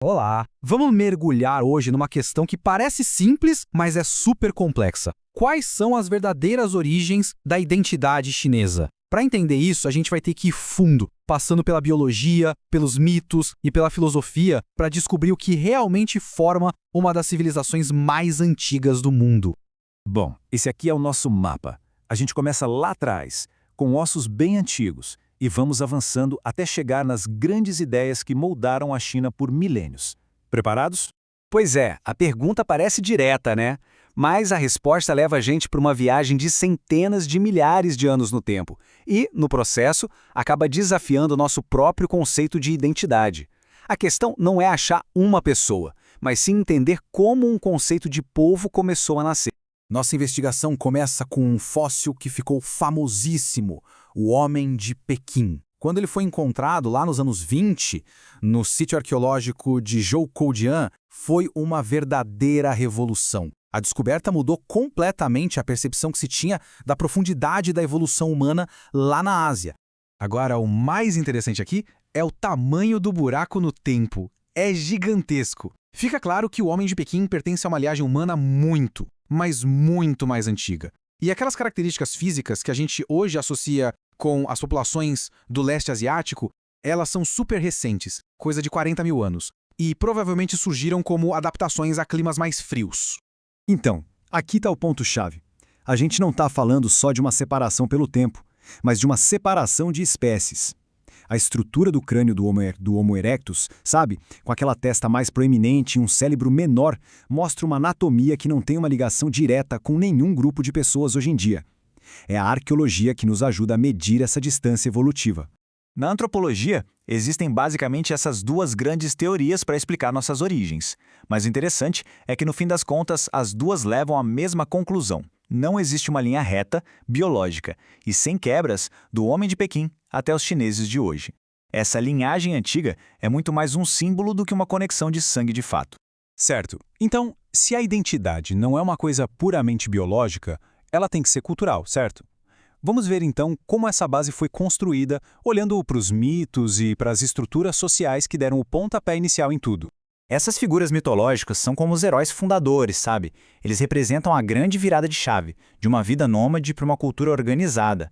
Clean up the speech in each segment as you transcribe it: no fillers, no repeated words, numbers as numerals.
Olá! Vamos mergulhar hoje numa questão que parece simples, mas é super complexa. Quais são as verdadeiras origens da identidade chinesa? Para entender isso, a gente vai ter que ir fundo, passando pela biologia, pelos mitos e pela filosofia, para descobrir o que realmente forma uma das civilizações mais antigas do mundo. Bom, esse aqui é o nosso mapa. A gente começa lá atrás, com ossos bem antigos, e vamos avançando até chegar nas grandes ideias que moldaram a China por milênios. Preparados? Pois é, a pergunta parece direta, né? Mas a resposta leva a gente para uma viagem de centenas de milhares de anos no tempo e, no processo, acaba desafiando o nosso próprio conceito de identidade. A questão não é achar uma pessoa, mas sim entender como um conceito de povo começou a nascer. Nossa investigação começa com um fóssil que ficou famosíssimo, o Homem de Pequim. Quando ele foi encontrado lá nos anos 20, no sítio arqueológico de Zhoukoudian, foi uma verdadeira revolução. A descoberta mudou completamente a percepção que se tinha da profundidade da evolução humana lá na Ásia. Agora, o mais interessante aqui é o tamanho do buraco no tempo. É gigantesco. Fica claro que o Homem de Pequim pertence a uma linhagem humana muito, mas muito mais antiga. E aquelas características físicas que a gente hoje associa com as populações do leste asiático, elas são super recentes, coisa de 40 mil anos, e provavelmente surgiram como adaptações a climas mais frios. Então, aqui está o ponto-chave. A gente não está falando só de uma separação pelo tempo, mas de uma separação de espécies. A estrutura do crânio do Homo erectus, sabe, com aquela testa mais proeminente e um cérebro menor, mostra uma anatomia que não tem uma ligação direta com nenhum grupo de pessoas hoje em dia. É a arqueologia que nos ajuda a medir essa distância evolutiva. Na antropologia, existem basicamente essas duas grandes teorias para explicar nossas origens. Mas o interessante é que, no fim das contas, as duas levam à mesma conclusão. Não existe uma linha reta, biológica, e sem quebras, do Homem de Pequim até os chineses de hoje. Essa linhagem antiga é muito mais um símbolo do que uma conexão de sangue de fato. Certo. Então, se a identidade não é uma coisa puramente biológica, ela tem que ser cultural, certo? Vamos ver então como essa base foi construída, olhando para os mitos e para as estruturas sociais que deram o pontapé inicial em tudo. Essas figuras mitológicas são como os heróis fundadores, sabe? Eles representam a grande virada de chave, de uma vida nômade para uma cultura organizada.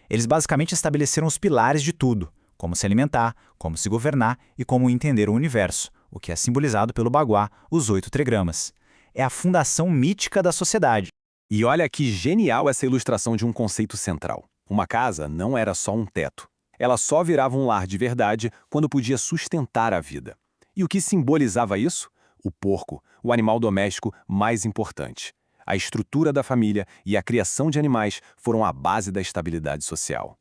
Eles basicamente estabeleceram os pilares de tudo, como se alimentar, como se governar e como entender o universo, o que é simbolizado pelo baguá, os 8 trigramas. É a fundação mítica da sociedade. E olha que genial essa ilustração de um conceito central. Uma casa não era só um teto. Ela só virava um lar de verdade quando podia sustentar a vida. E o que simbolizava isso? O porco, o animal doméstico mais importante. A estrutura da família e a criação de animais foram a base da estabilidade social.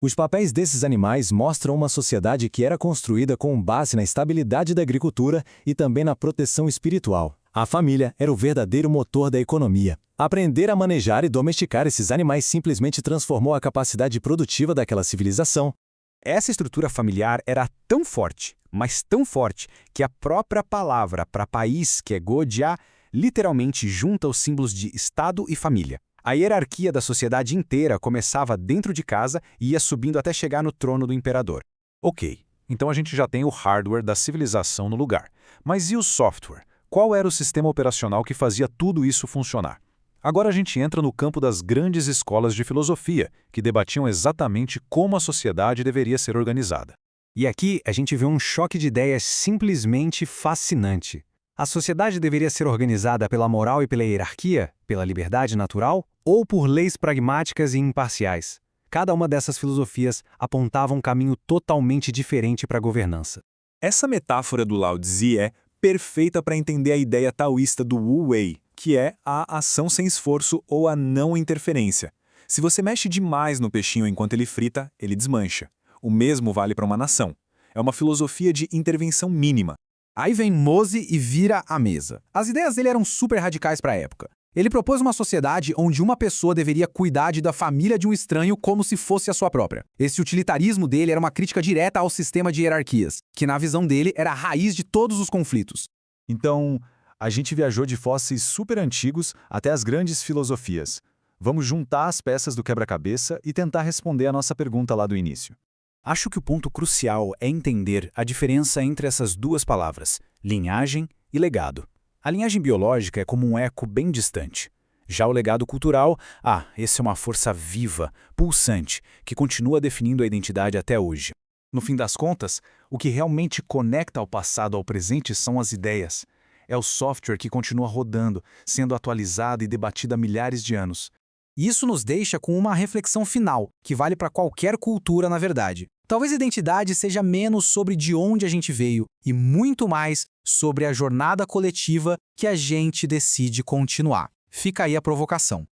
Os papéis desses animais mostram uma sociedade que era construída com base na estabilidade da agricultura e também na proteção espiritual. A família era o verdadeiro motor da economia. Aprender a manejar e domesticar esses animais simplesmente transformou a capacidade produtiva daquela civilização. Essa estrutura familiar era tão forte, mas tão forte, que a própria palavra para país, que é Godia, literalmente junta os símbolos de Estado e família. A hierarquia da sociedade inteira começava dentro de casa e ia subindo até chegar no trono do imperador. Ok, então a gente já tem o hardware da civilização no lugar. Mas e o software? Qual era o sistema operacional que fazia tudo isso funcionar? Agora a gente entra no campo das grandes escolas de filosofia, que debatiam exatamente como a sociedade deveria ser organizada. E aqui a gente vê um choque de ideias simplesmente fascinante. A sociedade deveria ser organizada pela moral e pela hierarquia, pela liberdade natural, ou por leis pragmáticas e imparciais? Cada uma dessas filosofias apontava um caminho totalmente diferente para a governança. Essa metáfora do Lao Tzu é perfeita para entender a ideia taoísta do Wu Wei, que é a ação sem esforço ou a não interferência. Se você mexe demais no peixinho enquanto ele frita, ele desmancha. O mesmo vale para uma nação. É uma filosofia de intervenção mínima. Aí vem Mose e vira a mesa. As ideias dele eram super radicais para a época. Ele propôs uma sociedade onde uma pessoa deveria cuidar da família de um estranho como se fosse a sua própria. Esse utilitarismo dele era uma crítica direta ao sistema de hierarquias, que na visão dele era a raiz de todos os conflitos. Então, a gente viajou de fósseis super antigos até as grandes filosofias. Vamos juntar as peças do quebra-cabeça e tentar responder a nossa pergunta lá do início. Acho que o ponto crucial é entender a diferença entre essas duas palavras, linhagem e legado. A linhagem biológica é como um eco bem distante. Já o legado cultural, esse é uma força viva, pulsante, que continua definindo a identidade até hoje. No fim das contas, o que realmente conecta o passado ao presente são as ideias. É o software que continua rodando, sendo atualizado e debatido há milhares de anos. Isso nos deixa com uma reflexão final, que vale para qualquer cultura, na verdade. Talvez a identidade seja menos sobre de onde a gente veio e muito mais sobre a jornada coletiva que a gente decide continuar. Fica aí a provocação.